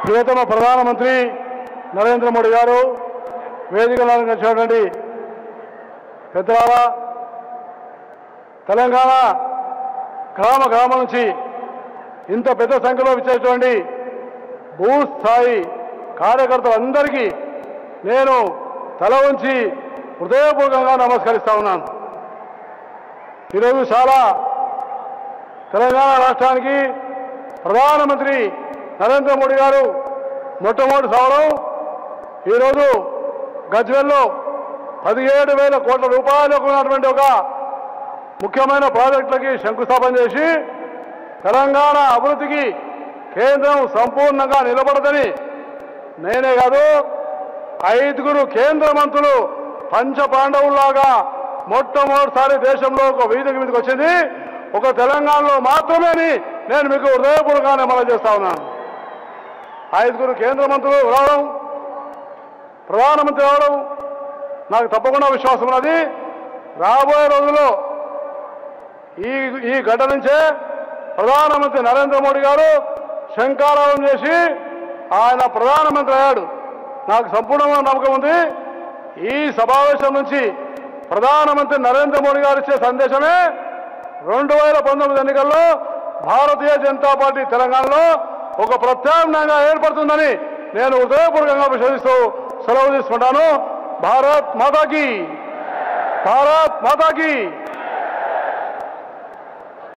ప్రియతమ ప్రధానమంత్రి నరేంద్ర మోడీ గారు వేదికలో వచ్చినటువంటి పెద్దల తెలంగాణ గ్రామ గ్రామం నుంచి ఇంత పెద్ద సంఖ్యలో విచ్చేటువంటి భూస్థాయి కార్యకర్తలందరికీ నేను తల వంచి హృదయపూర్వకంగా నమస్కరిస్తా ఉన్నాను. ఈరోజు చాలా తెలంగాణ రాష్ట్రానికి ప్రధానమంత్రి నరేంద్ర మోడీ గారు మొట్టమొదటి సవరం ఈరోజు గజ్వేల్లో 17,000 కోట్ల రూపాయలకు ఉన్నటువంటి ఒక ముఖ్యమైన ప్రాజెక్టులకి శంకుస్థాపన చేసి తెలంగాణ అభివృద్ధికి కేంద్రం సంపూర్ణంగా నిలబడదని నేనే కాదు 5 కేంద్ర మంత్రులు పంచ పాండవుల్లాగా మొట్టమొదటిసారి దేశంలో ఒక వేదిక మీదకి వచ్చింది ఒక తెలంగాణలో మాత్రమే అని నేను మీకు హృదయపూర్వకంగా మనం చేస్తా ఉన్నాను. 5 కేంద్ర మంత్రులు రావడం, ప్రధానమంత్రి రావడం నాకు తప్పకుండా విశ్వాసం ఉన్నది. రాబోయే రోజుల్లో ఈ గడ్డ నుంచే ప్రధానమంత్రి నరేంద్ర మోడీ గారు శంఖారావం చేసి ఆయన ప్రధానమంత్రి అయ్యాడు. నాకు సంపూర్ణమైన నమ్మకం ఉంది. ఈ సమావేశం నుంచి ప్రధానమంత్రి నరేంద్ర మోడీ గారు ఇచ్చే సందేశమే 2019 ఎన్నికల్లో భారతీయ జనతా పార్టీ తెలంగాణలో ఒక ప్రత్యామ్నాయంగా ఏర్పడుతుందని నేను హృదయపూర్వకంగా విశ్వసిస్తూ సెలవు తీసుకుంటాను. భారత్ మాతాకి, భారత్ మాతాకి.